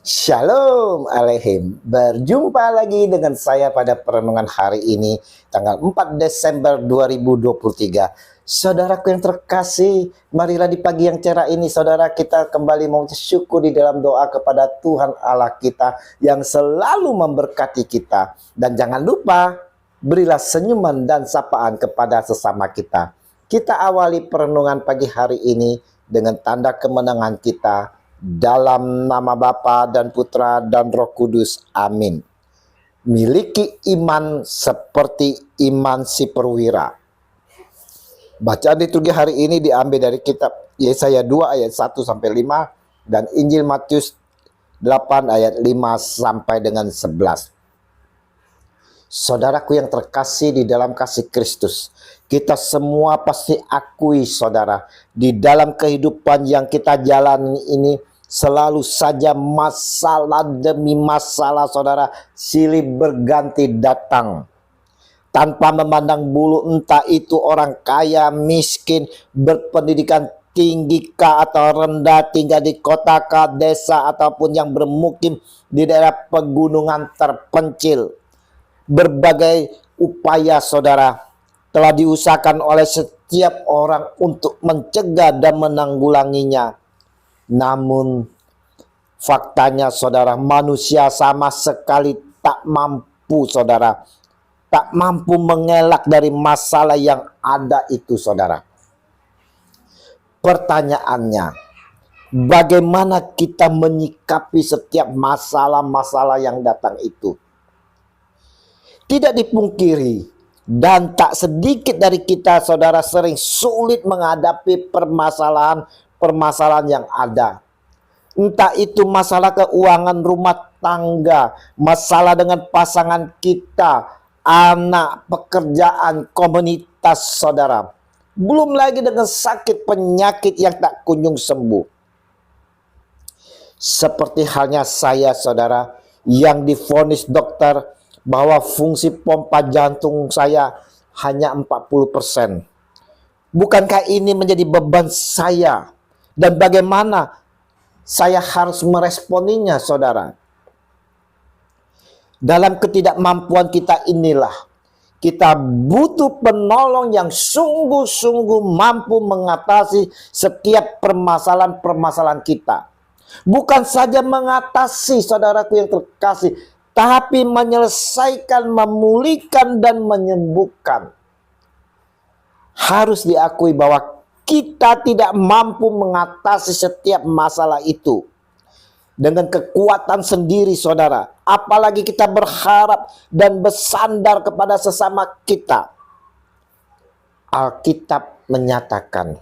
Shalom Aleihim. Berjumpa lagi dengan saya pada perenungan hari ini, tanggal 4 Desember 2023. Saudaraku yang terkasih, marilah di pagi yang cerah ini, saudara, kita kembali mau syukur di dalam doa kepada Tuhan Allah kita yang selalu memberkati kita. Dan jangan lupa, berilah senyuman dan sapaan kepada sesama kita. Kita awali perenungan pagi hari ini dengan tanda kemenangan kita. Dalam nama Bapa dan Putra dan Roh Kudus. Amin. Miliki iman seperti iman si perwira. Bacaan liturgi hari ini diambil dari kitab Yesaya 2 ayat 1 sampai 5 dan Injil Matius 8 ayat 5 sampai dengan 11. Saudaraku yang terkasih di dalam kasih Kristus, kita semua pasti akui, saudara, di dalam kehidupan yang kita jalani ini selalu saja masalah demi masalah, saudara, silih berganti datang. Tanpa memandang bulu, entah itu orang kaya, miskin, berpendidikan tinggi kah atau rendah, tinggal di kota kah, desa, ataupun yang bermukim di daerah pegunungan terpencil. Berbagai upaya, saudara, telah diusahakan oleh setiap orang untuk mencegah dan menanggulanginya. Namun faktanya, saudara, manusia sama sekali tak mampu, saudara, tak mampu mengelak dari masalah yang ada itu, saudara. Pertanyaannya, bagaimana kita menyikapi setiap masalah-masalah yang datang itu? Tidak dipungkiri, dan tak sedikit dari kita, saudara, sering sulit menghadapi permasalahan yang ada. Entah itu masalah keuangan rumah tangga, masalah dengan pasangan kita, anak, pekerjaan, komunitas, saudara. Belum lagi dengan sakit penyakit yang tak kunjung sembuh. Seperti halnya saya, saudara, yang divonis dokter bahwa fungsi pompa jantung saya hanya 40%. Bukankah ini menjadi beban saya? Dan bagaimana saya harus meresponinya, saudara? Dalam ketidakmampuan kita inilah, kita butuh penolong yang sungguh-sungguh mampu mengatasi setiap permasalahan-permasalahan kita. Bukan saja mengatasi, saudaraku yang terkasih, tapi menyelesaikan, memulihkan, dan menyembuhkan. Harus diakui bahwa kita tidak mampu mengatasi setiap masalah itu dengan kekuatan sendiri, saudara. Apalagi kita berharap dan bersandar kepada sesama kita. Alkitab menyatakan,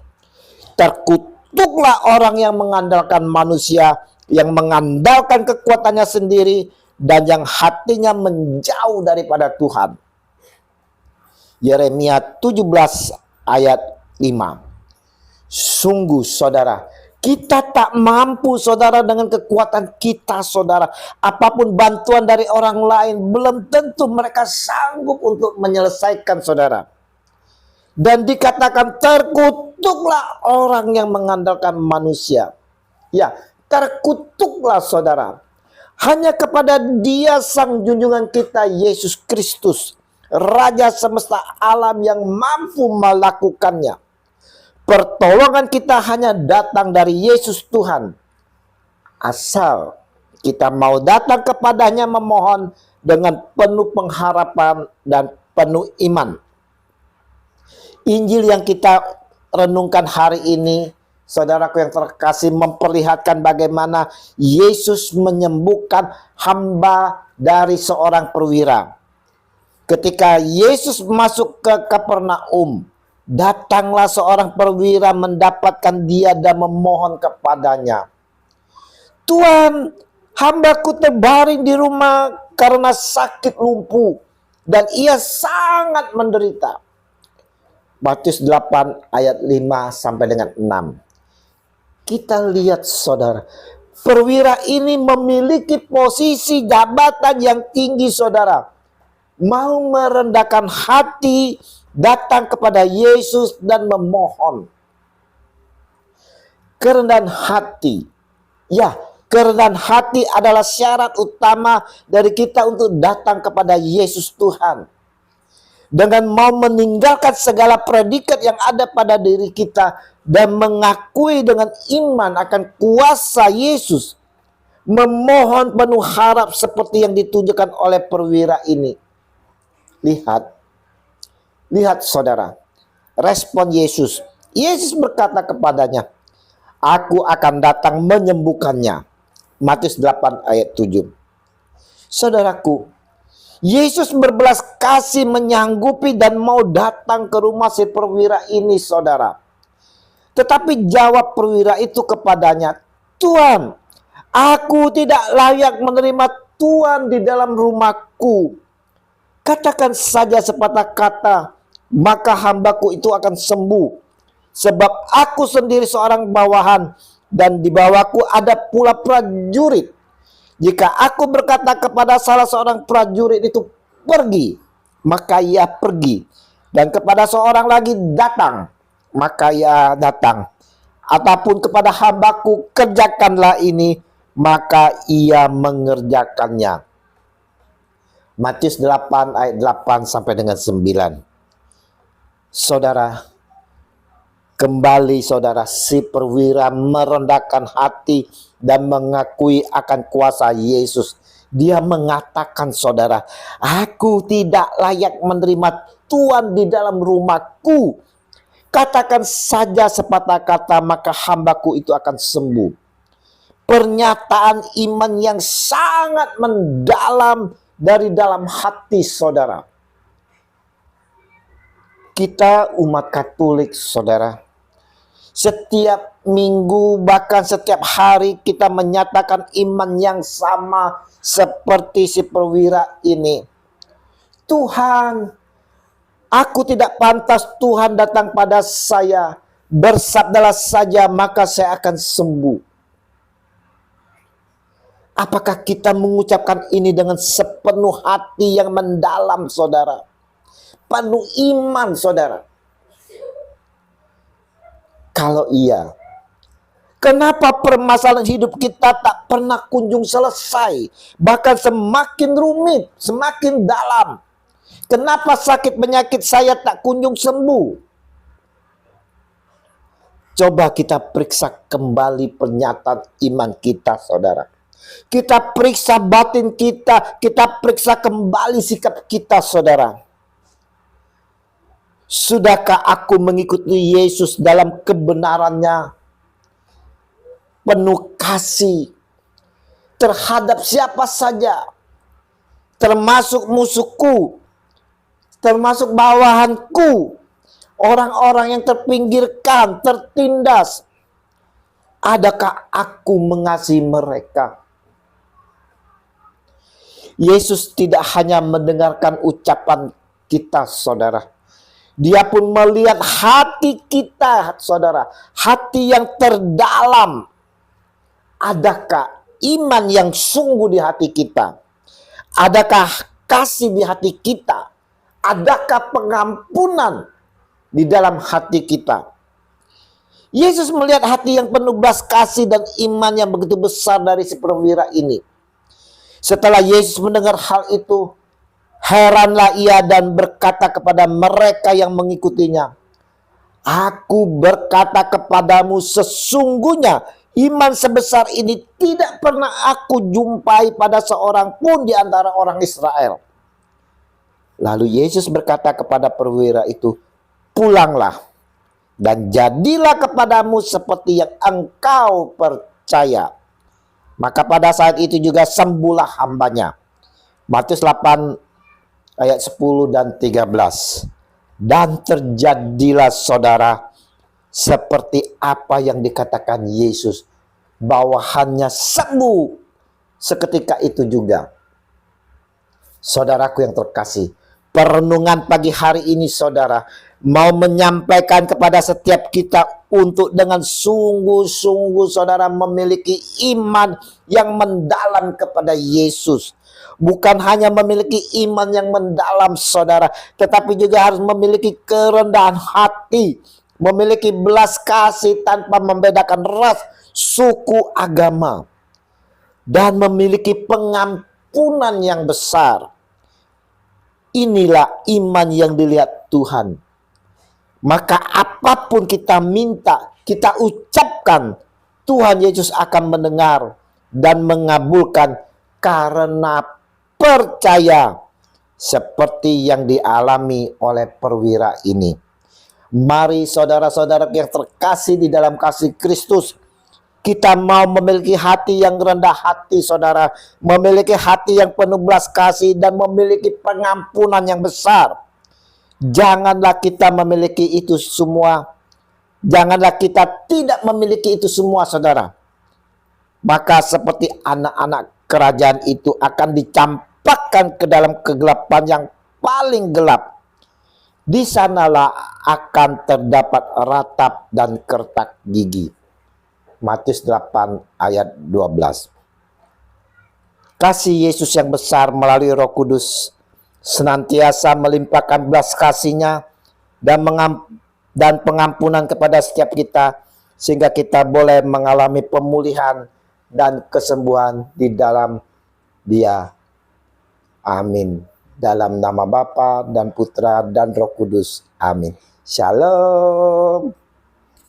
terkutuklah orang yang mengandalkan manusia, yang mengandalkan kekuatannya sendiri, dan yang hatinya menjauh daripada Tuhan. Yeremia 17 ayat 5. Sungguh, saudara, kita tak mampu, saudara, dengan kekuatan kita, saudara. Apapun bantuan dari orang lain, belum tentu mereka sanggup untuk menyelesaikan, saudara. Dan dikatakan terkutuklah orang yang mengandalkan manusia. Ya, terkutuklah, saudara. Hanya kepada Dia, Sang Junjungan kita, Yesus Kristus, Raja semesta alam, yang mampu melakukannya. Pertolongan kita hanya datang dari Yesus Tuhan. Asal kita mau datang kepadanya memohon dengan penuh pengharapan dan penuh iman. Injil yang kita renungkan hari ini, saudaraku yang terkasih, memperlihatkan bagaimana Yesus menyembuhkan hamba dari seorang perwira. Ketika Yesus masuk ke Kapernaum, datanglah seorang perwira mendapatkan dia dan memohon kepadanya. Tuhan, hambaku terbaring di rumah karena sakit lumpuh, dan ia sangat menderita. Matius 8 ayat 5 sampai dengan 6. Kita lihat, saudara, perwira ini memiliki posisi jabatan yang tinggi, saudara. Mau merendahkan hati, datang kepada Yesus dan memohon. Kerendahan hati. Ya, Kerendahan hati adalah syarat utama dari kita untuk datang kepada Yesus Tuhan. Dengan mau meninggalkan segala predikat yang ada pada diri kita dan mengakui dengan iman akan kuasa Yesus, memohon penuh harap seperti yang ditunjukkan oleh perwira ini. Lihat saudara, respon Yesus. Yesus berkata kepadanya, "Aku akan datang menyembuhkannya." Matius 8 ayat 7. Saudaraku, Yesus berbelas kasih menyanggupi dan mau datang ke rumah si perwira ini, saudara. Tetapi jawab perwira itu kepadanya, "Tuhan, aku tidak layak menerima Tuhan di dalam rumahku. Katakan saja sepatah kata, maka hambaku itu akan sembuh. Sebab aku sendiri seorang bawahan, dan di bawahku ada pula prajurit. Jika aku berkata kepada salah seorang prajurit itu pergi, maka ia pergi. Dan kepada seorang lagi datang, maka ia datang. Ataupun kepada hambaku kerjakanlah ini, maka ia mengerjakannya." Matius 8 ayat 8 sampai dengan 9. Saudara, kembali saudara, si perwira merendahkan hati dan mengakui akan kuasa Yesus. Dia mengatakan, saudara, "Aku tidak layak menerima Tuhan di dalam rumahku. Katakan saja sepatah kata, maka hambaku itu akan sembuh." Pernyataan iman yang sangat mendalam dari dalam hati saudara. Kita umat Katolik, saudara, setiap minggu bahkan setiap hari kita menyatakan iman yang sama seperti si perwira ini. "Tuhan, aku tidak pantas Tuhan datang pada saya. Bersabdalah saja maka saya akan sembuh." Apakah kita mengucapkan ini dengan sepenuh hati yang mendalam, saudara? Penuh iman, saudara. Kalau iya, kenapa permasalahan hidup kita tak pernah kunjung selesai? Bahkan semakin rumit, semakin dalam. Kenapa sakit penyakit saya tak kunjung sembuh? Coba kita periksa kembali pernyataan iman kita, saudara. Kita periksa batin kita, kita periksa kembali sikap kita, saudara. Sudahkah aku mengikuti Yesus dalam kebenarannya, penuh kasih terhadap siapa saja, termasuk musuhku, termasuk bawahanku, orang-orang yang terpinggirkan, tertindas? Adakah aku mengasihi mereka? Yesus tidak hanya mendengarkan ucapan kita, saudara. Dia pun melihat hati kita, saudara. Hati yang terdalam. Adakah iman yang sungguh di hati kita? Adakah kasih di hati kita? Adakah pengampunan di dalam hati kita? Yesus melihat hati yang penuh belas kasih dan iman yang begitu besar dari si perwira ini. Setelah Yesus mendengar hal itu, heranlah ia dan berkata kepada mereka yang mengikutinya, "Aku berkata kepadamu, sesungguhnya iman sebesar ini tidak pernah aku jumpai pada seorang pun di antara orang Israel." Lalu Yesus berkata kepada perwira itu, "Pulanglah dan jadilah kepadamu seperti yang engkau percaya." Maka pada saat itu juga sembuhlah hambanya. Matius 8 ayat 10 dan 13. Dan terjadilah, saudara, seperti apa yang dikatakan Yesus, bawahannya sembuh seketika itu juga. Saudaraku yang terkasih, perenungan pagi hari ini, saudara, mau menyampaikan kepada setiap kita untuk dengan sungguh-sungguh, saudara, memiliki iman yang mendalam kepada Yesus. Bukan hanya memiliki iman yang mendalam, saudara, tetapi juga harus memiliki kerendahan hati, memiliki belas kasih tanpa membedakan ras, suku, agama. dan memiliki pengampunan yang besar. Inilah iman yang dilihat Tuhan. Maka apapun kita minta, kita ucapkan, Tuhan Yesus akan mendengar dan mengabulkan karena percaya, seperti yang dialami oleh perwira ini. Mari saudara-saudara yang terkasih di dalam kasih Kristus, kita mau memiliki hati yang rendah hati, saudara, memiliki hati yang penuh belas kasih dan memiliki pengampunan yang besar. Janganlah kita memiliki itu semua. Janganlah kita tidak memiliki itu semua, saudara. Maka seperti anak-anak kerajaan itu akan dicampakkan ke dalam kegelapan yang paling gelap. Di sanalah akan terdapat ratap dan kertak gigi. Matius 8 ayat 12. Kasih Yesus yang besar melalui Roh Kudus senantiasa melimpahkan belas kasih-Nya dan pengampunan kepada setiap kita, sehingga kita boleh mengalami pemulihan dan kesembuhan di dalam Dia. Amin. Dalam nama Bapa dan Putra dan Roh Kudus. Amin. Shalom.